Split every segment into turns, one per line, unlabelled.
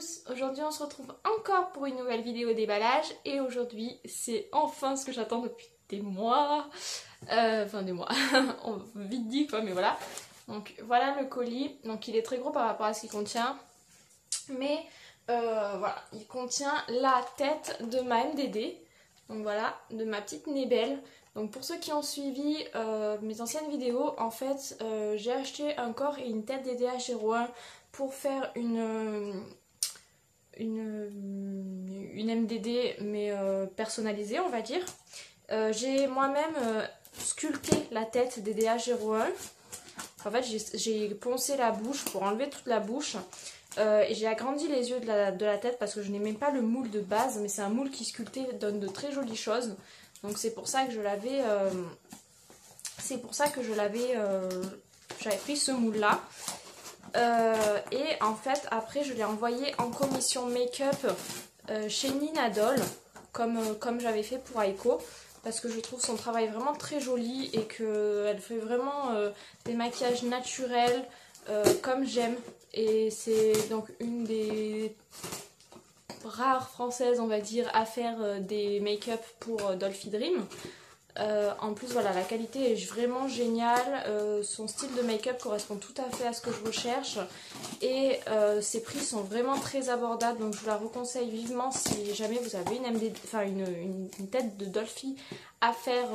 tous, aujourd'hui on se retrouve encore pour une nouvelle vidéo déballage et aujourd'hui c'est enfin ce que j'attends depuis des mois, enfin des mois, on vite dit quoi mais voilà. Donc voilà le colis, donc il est très gros par rapport à ce qu'il contient mais voilà, il contient la tête de ma MDD, donc voilà, de ma petite Nébel. Donc pour ceux qui ont suivi mes anciennes vidéos, en fait j'ai acheté un corps et une tête DDH01 pour faire une MDD mais personnalisée on va dire. J'ai moi-même sculpté la tête DDH01. En fait j'ai poncé la bouche pour enlever toute la bouche. Et j'ai agrandi les yeux de la tête parce que je n'aimais pas le moule de base, mais c'est un moule qui sculpté donne de très jolies choses. Donc c'est pour ça que je l'avais j'avais pris ce moule là. Et en fait après je l'ai envoyé en commission make-up chez Nina Doll comme j'avais fait pour Aiko, parce que je trouve son travail vraiment très joli et qu'elle fait vraiment des maquillages naturels comme j'aime. Et c'est donc une des rares françaises on va dire à faire des make-up pour Dolphy Dream. En plus voilà, la qualité est vraiment géniale, son style de make-up correspond tout à fait à ce que je recherche et ses prix sont vraiment très abordables, donc je vous la reconseille vivement si jamais vous avez une tête de Dolphy à faire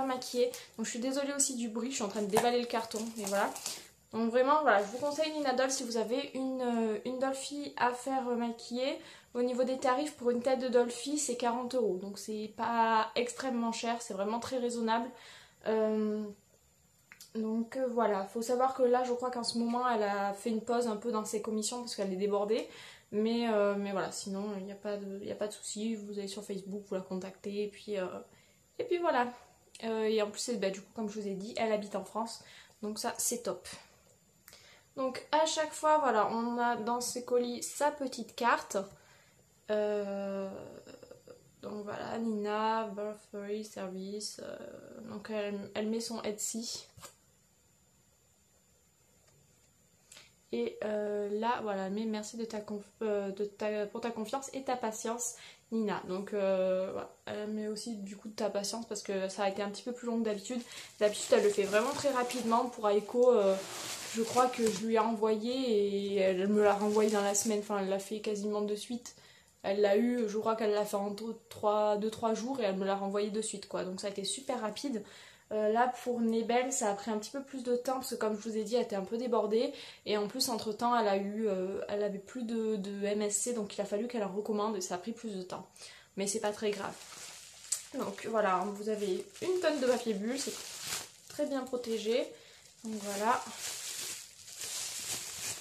maquiller. Donc je suis désolée aussi du bruit, je suis en train de déballer le carton et voilà. Donc vraiment voilà, je vous conseille Nina Doll si vous avez une Dolphy à faire maquiller. Au niveau des tarifs, pour une tête de Dolphy c'est 40 €, donc c'est pas extrêmement cher, c'est vraiment très raisonnable. Donc voilà, faut savoir que là je crois qu'en ce moment elle a fait une pause un peu dans ses commissions parce qu'elle est débordée. Mais voilà, sinon il n'y a pas de souci, vous allez sur Facebook, vous la contactez et puis voilà. Et en plus bah, du coup comme je vous ai dit, elle habite en France, donc ça c'est top. Donc à chaque fois voilà, on a dans ces colis sa petite carte. Donc voilà, Nina, Birthday Service. Donc elle met son Etsy. Et là, voilà, mais merci pour ta confiance et ta patience, Nina. Donc voilà, elle met aussi du coup de ta patience parce que ça a été un petit peu plus long que d'habitude. D'habitude, elle le fait vraiment très rapidement. Pour Aiko, je crois que je lui ai envoyé et elle me l'a renvoyé dans la semaine. Enfin, elle l'a fait quasiment de suite. Elle l'a eu, je crois qu'elle l'a fait en 2-3 jours et elle me l'a renvoyé de suite quoi. Donc ça a été super rapide. Là pour Nébel ça a pris un petit peu plus de temps parce que comme je vous ai dit elle était un peu débordée et en plus entre temps elle avait plus de MSC, donc il a fallu qu'elle en recommande et ça a pris plus de temps. Mais c'est pas très grave. Donc voilà, vous avez une tonne de papier bulle, c'est très bien protégé. Donc voilà.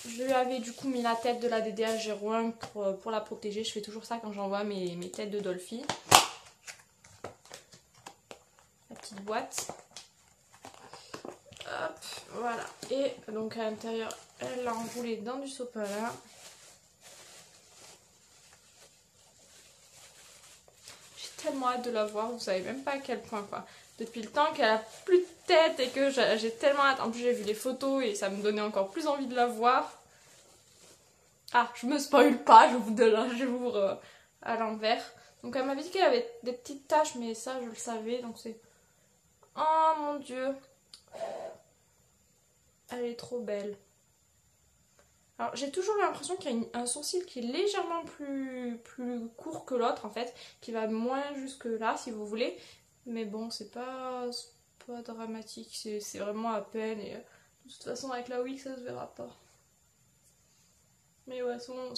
Je lui avais du coup mis la tête de la DDH01 pour la protéger. Je fais toujours ça quand j'envoie mes têtes de Dolphy. La petite boîte. Hop, voilà. Et donc à l'intérieur, elle l'a enroulé dans du sopalin. J'ai tellement hâte de la voir, vous savez même pas à quel point quoi. Depuis le temps qu'elle a plus de tête et que j'ai tellement hâte. En plus j'ai vu les photos et ça me donnait encore plus envie de la voir. Ah, je me spoil pas, je vous donne un jour à l'envers. Donc elle m'avait dit qu'elle avait des petites taches, mais ça je le savais, donc c'est... Oh mon dieu. Elle est trop belle. Alors j'ai toujours l'impression qu'il y a un sourcil qui est légèrement plus court que l'autre en fait, qui va moins jusque là si vous voulez. Mais bon, c'est pas dramatique, c'est vraiment à peine et de toute façon avec la wig ça se verra pas. Mais ouais, son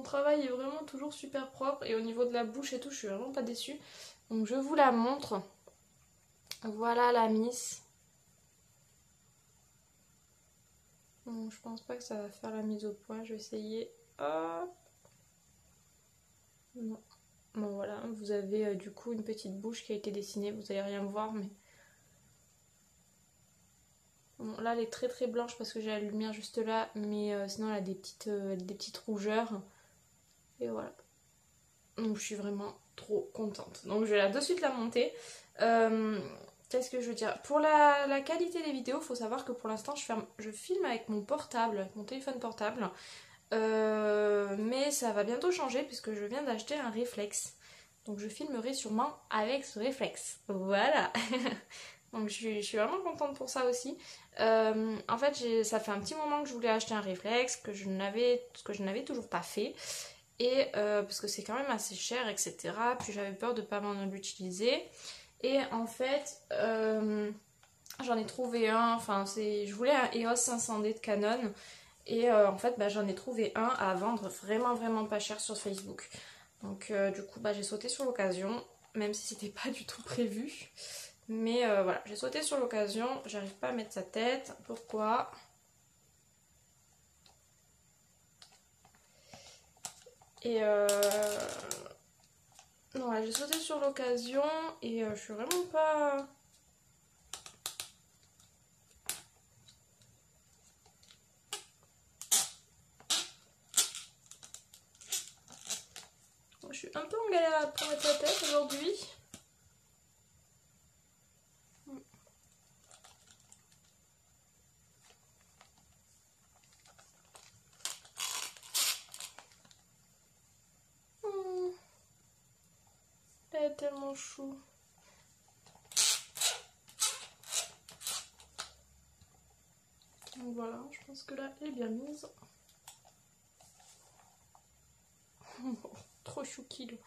travail est vraiment toujours super propre et au niveau de la bouche et tout, je suis vraiment pas déçue. Donc je vous la montre. Voilà la Miss. Bon, je pense pas que ça va faire la mise au point, je vais essayer. Hop. Non. Bon voilà, vous avez du coup une petite bouche qui a été dessinée, vous allez rien voir mais... Bon, là elle est très très blanche parce que j'ai la lumière juste là, mais sinon elle a des petites rougeurs. Et voilà. Donc je suis vraiment trop contente. Donc je vais là de suite la monter. qu'est-ce que je veux dire? Pour la qualité des vidéos, il faut savoir que pour l'instant je filme avec mon portable, avec mon téléphone portable. Mais ça va bientôt changer puisque je viens d'acheter un réflexe. Donc je filmerai sûrement avec ce réflexe. Voilà. Donc je suis vraiment contente pour ça aussi. En fait, ça fait un petit moment que je voulais acheter un réflexe, que je n'avais toujours pas fait. Et parce que c'est quand même assez cher, etc. Puis j'avais peur de ne pas m'en l'utiliser. Et en fait, j'en ai trouvé un. Enfin, je voulais un EOS 500D de Canon. Et en fait, j'en ai trouvé un à vendre vraiment, vraiment pas cher sur Facebook. Donc du coup, j'ai sauté sur l'occasion, même si c'était pas du tout prévu. Mais voilà, j'ai sauté sur l'occasion. J'arrive pas à mettre sa tête. Pourquoi ? Et voilà, j'ai sauté sur l'occasion et je suis vraiment pas... Je suis un peu en galère pour mettre la tête aujourd'hui. Elle est tellement chou. Donc voilà, je pense que là, elle est bien mise. Trop chouki.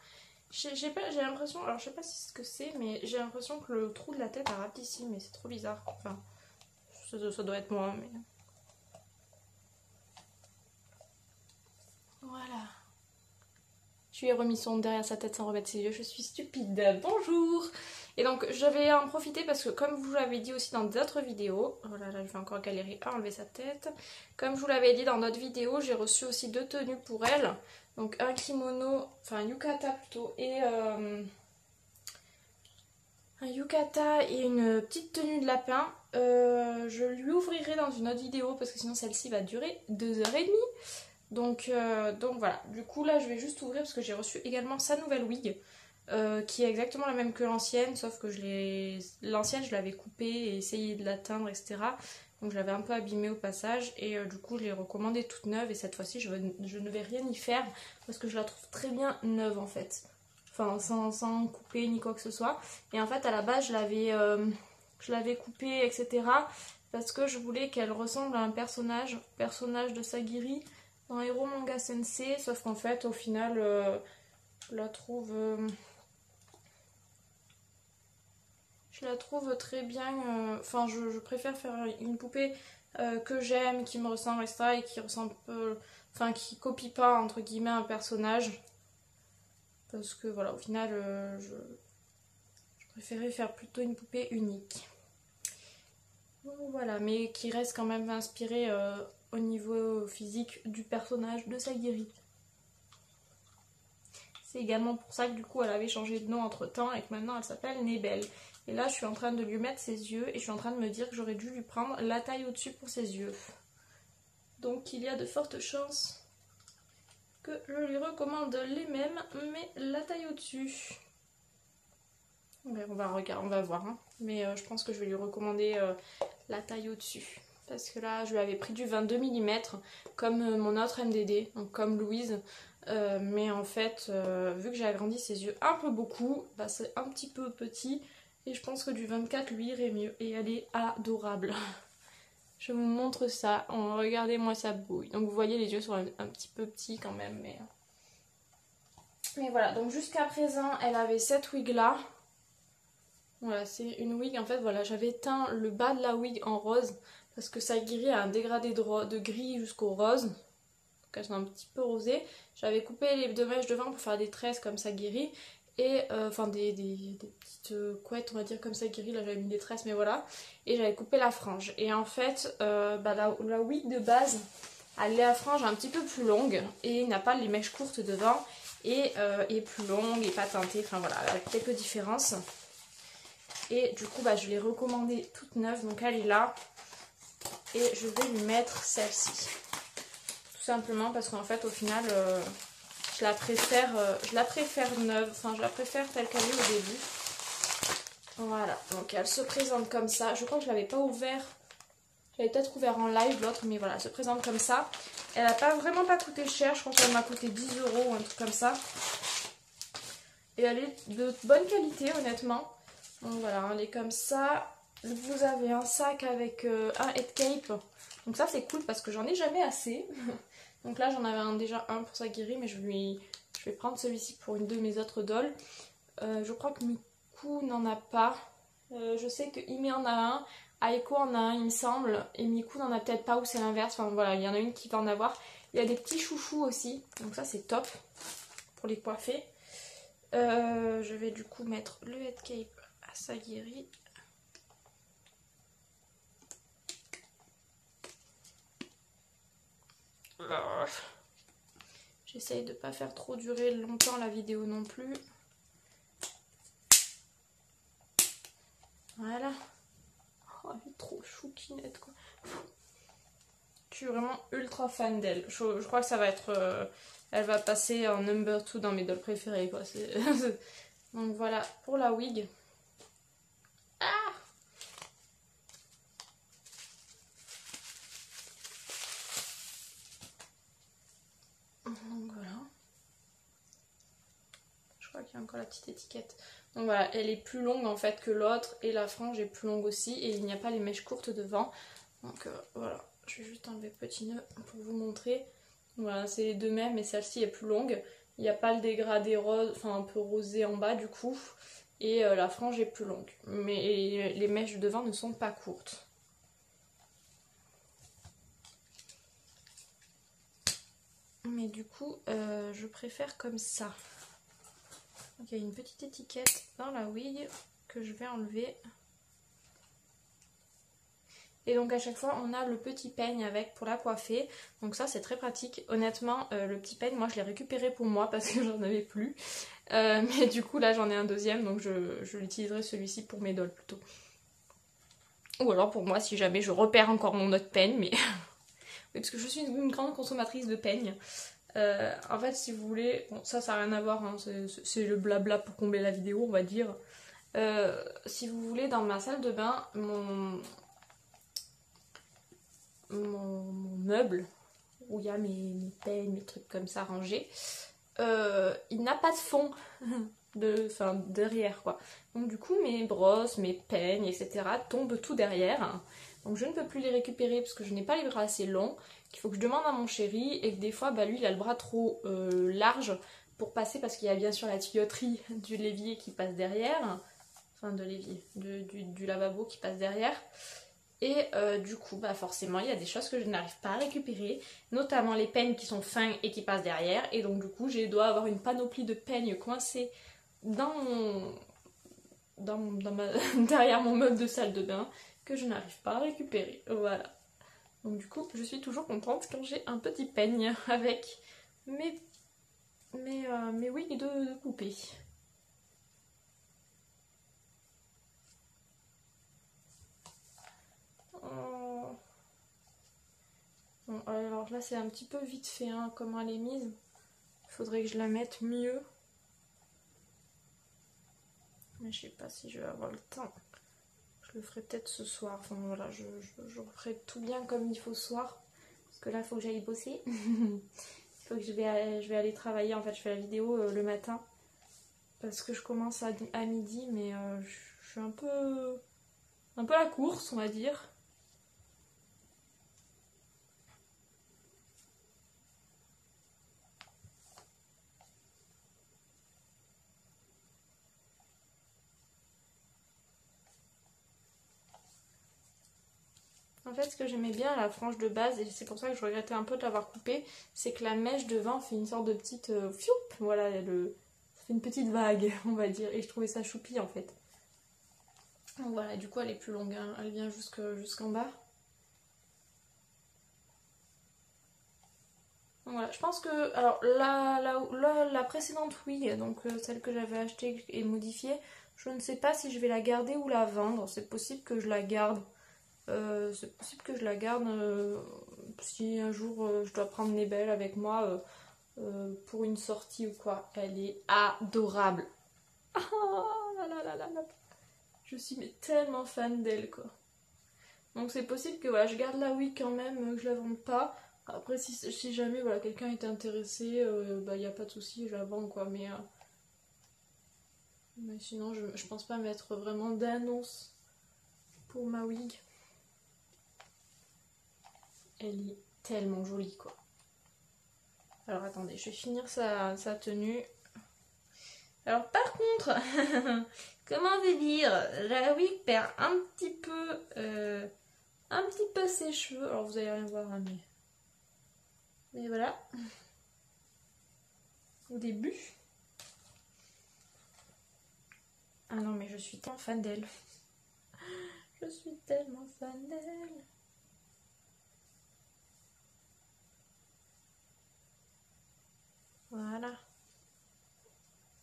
J'ai l'impression, alors je sais pas ce que c'est, mais j'ai l'impression que le trou de la tête a rapetissi, mais c'est trop bizarre. Enfin, ça doit être moi, mais... Voilà. Je lui ai remis son derrière sa tête sans remettre ses yeux, je suis stupide. Bonjour! Et donc je vais en profiter parce que comme je vous l'avais dit aussi dans d'autres vidéos, voilà, là je vais encore galérer à enlever sa tête. Comme je vous l'avais dit dans d'autres vidéos, j'ai reçu aussi 2 tenues pour elle. Donc un kimono, enfin un yukata plutôt, et un yukata et une petite tenue de lapin. Je lui ouvrirai dans une autre vidéo parce que sinon celle-ci va durer 2h30. Donc voilà, du coup là je vais juste ouvrir parce que j'ai reçu également sa nouvelle wig qui est exactement la même que l'ancienne, sauf que l'ancienne je l'avais coupée et essayé de la teindre, etc. Donc je l'avais un peu abîmée au passage et du coup je l'ai recommandée toute neuve et cette fois-ci je ne vais rien y faire parce que je la trouve très bien neuve en fait. Enfin sans couper ni quoi que ce soit. Et en fait à la base je l'avais coupée, etc. parce que je voulais qu'elle ressemble à un personnage de Sagiri dans Hero Manga Sensei, sauf qu'en fait au final je la trouve très bien. Enfin je préfère faire une poupée que j'aime, qui me ressemble, etc. et qui ressemble enfin qui copie pas entre guillemets un personnage, parce que voilà au final je préférais faire plutôt une poupée unique. Donc voilà, mais qui reste quand même inspirée au niveau physique du personnage de Sagiri. C'est également pour ça que du coup elle avait changé de nom entre temps et que maintenant elle s'appelle Nebel. Et là je suis en train de lui mettre ses yeux et je suis en train de me dire que j'aurais dû lui prendre la taille au-dessus pour ses yeux. Donc il y a de fortes chances que je lui recommande les mêmes, mais la taille au-dessus. On va voir. Hein. Mais je pense que je vais lui recommander la taille au-dessus. Parce que là, je lui avais pris du 22 mm, comme mon autre MDD, donc comme Louise. Mais en fait, vu que j'ai agrandi ses yeux un peu beaucoup, c'est un petit peu petit. Et je pense que du 24 lui irait mieux. Et elle est adorable. Je vous montre ça. Regardez-moi sa bouille. Donc vous voyez, les yeux sont un petit peu petits quand même. Mais voilà, donc jusqu'à présent, elle avait cette wig là. Voilà, c'est une wig, en fait, voilà, j'avais teint le bas de la wig en rose parce que Sagiri a un dégradé de gris jusqu'au rose, donc elles sont un petit peu rosées. J'avais coupé les 2 mèches devant pour faire des tresses comme Sagiri et enfin des petites couettes, on va dire, comme Sagiri. Là j'avais mis des tresses, mais voilà, et j'avais coupé la frange. Et en fait, la wig de base, elle est la frange un petit peu plus longue et il n'a pas les mèches courtes devant et est plus longue et pas teintée, enfin voilà, avec quelques différences. Et du coup je l'ai recommandée toute neuve, donc elle est là. Et je vais lui mettre celle-ci. Tout simplement parce qu'en fait au final je la préfère neuve, enfin je la préfère telle qu'elle est au début. Voilà, donc elle se présente comme ça. Je crois que je l'avais pas ouvert. Je l'avais peut-être ouvert en live l'autre, mais voilà, elle se présente comme ça. Elle n'a pas vraiment pas coûté cher, je crois qu'elle m'a coûté 10 € ou un truc comme ça. Et elle est de bonne qualité honnêtement. Donc voilà, elle est comme ça. Vous avez un sac avec un head cape. Donc ça c'est cool parce que j'en ai jamais assez. Donc là j'en avais déjà un pour Sagiri, mais je vais prendre celui-ci pour une de mes autres dolls. Je crois que Miku n'en a pas. Je sais que Ime en a un, Aiko en a un il me semble, et Miku n'en a peut-être pas ou c'est l'inverse. Enfin voilà, il y en a une qui va en avoir. Il y a des petits chouchous aussi, donc ça c'est top pour les coiffer. Je vais du coup mettre le head cape à Sagiri. J'essaye de pas faire trop durer longtemps la vidéo non plus. Voilà. Oh, elle est trop chouquinette quoi. Je suis vraiment ultra fan d'elle. Je crois que ça va être... elle va passer en number 2 dans mes dolls préférées quoi. Donc voilà pour la wig. Ah! Donc voilà. Je crois qu'il y a encore la petite étiquette. Donc voilà, elle est plus longue en fait que l'autre et la frange est plus longue aussi et il n'y a pas les mèches courtes devant. Donc voilà, je vais juste enlever le petit nœud pour vous montrer. Voilà, c'est les deux mêmes mais celle-ci est plus longue. Il n'y a pas le dégradé rose, enfin un peu rosé en bas du coup. Et la frange est plus longue. Mais les mèches devant ne sont pas courtes. Mais du coup, je préfère comme ça. Donc, il y a une petite étiquette dans la wig que je vais enlever. Et donc à chaque fois on a le petit peigne avec pour la coiffer. Donc ça c'est très pratique. Honnêtement le petit peigne moi je l'ai récupéré pour moi parce que j'en avais plus. Mais du coup là j'en ai un deuxième donc je l'utiliserai celui-ci pour mes dolls plutôt. Ou alors pour moi si jamais je repère encore mon autre peigne. Mais oui, parce que je suis une grande consommatrice de peigne. En fait si vous voulez, bon ça n'a rien à voir, hein, c'est le blabla pour combler la vidéo on va dire. Si vous voulez dans ma salle de bain, mon meuble où il y a mes peignes, mes trucs comme ça rangés, il n'a pas de fond derrière quoi. Donc du coup mes brosses, mes peignes, etc. tombent tout derrière. Donc je ne peux plus les récupérer parce que je n'ai pas les bras assez longs, qu'il faut que je demande à mon chéri et que des fois bah, lui il a le bras trop large pour passer parce qu'il y a bien sûr la tuyauterie du l'évier qui passe derrière, enfin de l'évier, du lavabo qui passe derrière. Et du coup, bah forcément, il y a des choses que je n'arrive pas à récupérer, notamment les peignes qui sont fins et qui passent derrière. Et donc du coup, je dois avoir une panoplie de peignes coincés derrière mon meuble de salle de bain que je n'arrive pas à récupérer. Voilà. Donc du coup, je suis toujours contente quand j'ai un petit peigne avec mes wigs de poupée. Bon, alors là c'est un petit peu vite fait hein, comment elle est mise. Il faudrait que je la mette mieux. Mais je sais pas si je vais avoir le temps. Je le ferai peut-être ce soir. Enfin voilà, je ferai tout bien comme il faut ce soir. Parce que là il faut que j'aille bosser. Il faut que je vais aller travailler. En fait je fais la vidéo le matin. Parce que je commence à midi. Mais je suis un peu à la course on va dire. En fait, ce que j'aimais bien à la frange de base, et c'est pour ça que je regrettais un peu de l'avoir coupée, c'est que la mèche devant fait une sorte de petite... fioup, voilà, ça fait une petite vague, on va dire, et je trouvais ça choupi en fait. Donc voilà, du coup elle est plus longue, hein, elle vient jusqu'en bas. Donc voilà, je pense que... Alors la précédente wig, donc celle que j'avais achetée et modifiée, je ne sais pas si je vais la garder ou la vendre, c'est possible que je la garde. Si un jour je dois prendre Nebel avec moi pour une sortie ou quoi. Elle est adorable. Ah, là, là, là, là, là. Je suis mais tellement fan d'elle quoi. Donc c'est possible que voilà, je garde la wig quand même, que je la vende pas. Après si jamais voilà, quelqu'un est intéressé, bah y a pas de souci, je la vends quoi. Mais sinon je pense pas mettre vraiment d'annonce pour ma wig. Elle est tellement jolie quoi. Alors attendez, je vais finir sa tenue. Alors par contre, comment vous dire, la wig perd un petit peu ses cheveux. Alors vous allez rien voir, hein, mais voilà. Au début. Ah non mais je suis tellement fan d'elle. Je suis tellement fan d'elle. Voilà.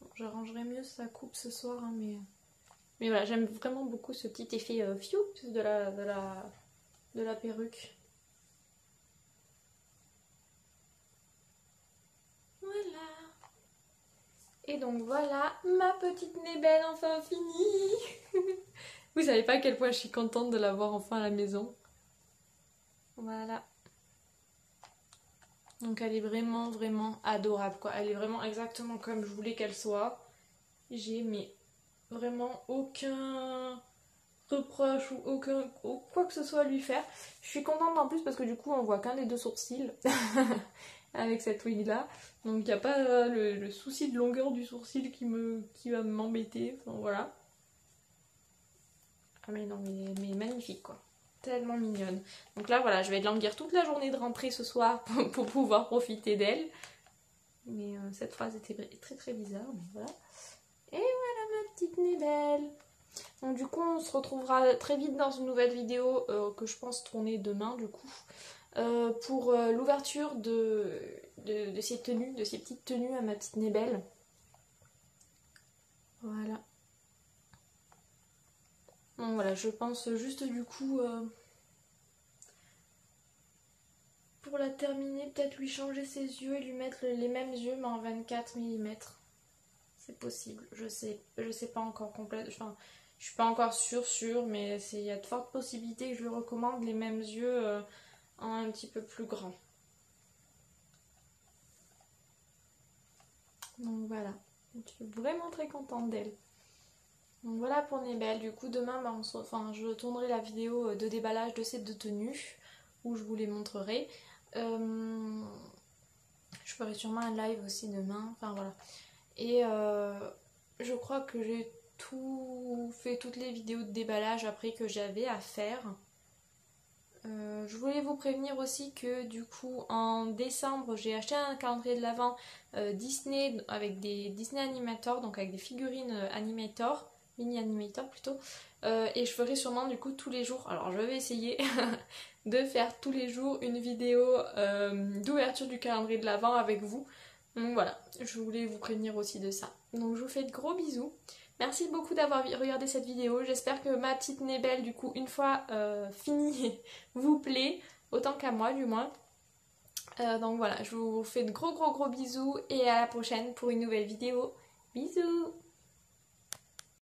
Bon, j'arrangerai mieux sa coupe ce soir, hein, mais voilà, j'aime vraiment beaucoup ce petit effet fiou de la perruque. Voilà. Et donc voilà, ma petite Nébelle enfin finie. Vous savez pas à quel point je suis contente de la voir enfin à la maison. Voilà. Donc elle est vraiment vraiment adorable quoi. Elle est vraiment exactement comme je voulais qu'elle soit. J'ai mais vraiment aucun reproche ou quoi que ce soit à lui faire. Je suis contente en plus parce que du coup on voit qu'un des deux sourcils avec cette wig là. Donc il n'y a pas le souci de longueur du sourcil qui va m'embêter. Enfin voilà. Ah mais non mais magnifique quoi. Tellement mignonne. Donc là voilà, je vais languir toute la journée de rentrée ce soir pour pouvoir profiter d'elle. Mais cette phrase était très très bizarre, mais voilà. Et voilà ma petite Nébelle. Donc du coup on se retrouvera très vite dans une nouvelle vidéo que je pense tourner demain du coup. Pour l'ouverture de ces tenues, de ces petites tenues à ma petite Nébelle. Voilà. Donc voilà, je pense juste du coup pour la terminer, peut-être lui changer ses yeux et lui mettre les mêmes yeux mais en 24 mm. C'est possible, je sais pas encore complètement. Enfin, je suis pas encore sûre, mais il y a de fortes possibilités que je lui recommande les mêmes yeux en un petit peu plus grand. Donc voilà, je suis vraiment très contente d'elle. Donc voilà pour Nébelle, du coup demain je tournerai la vidéo de déballage de ces deux tenues où je vous les montrerai. Je ferai sûrement un live aussi demain, enfin voilà. Et je crois que j'ai fait toutes les vidéos de déballage après que j'avais à faire. Je voulais vous prévenir aussi que du coup en décembre j'ai acheté un calendrier de l'Avent Disney avec des Disney Animator, donc avec des figurines Animator, mini Animator plutôt, et je ferai sûrement du coup tous les jours, alors je vais essayer de faire tous les jours une vidéo d'ouverture du calendrier de l'Avent avec vous. Donc voilà, je voulais vous prévenir aussi de ça. Donc je vous fais de gros bisous. Merci beaucoup d'avoir regardé cette vidéo. J'espère que ma petite Nébelle, du coup, une fois finie, vous plaît. Autant qu'à moi, du moins. Donc voilà, je vous fais de gros bisous et à la prochaine pour une nouvelle vidéo. Bisous!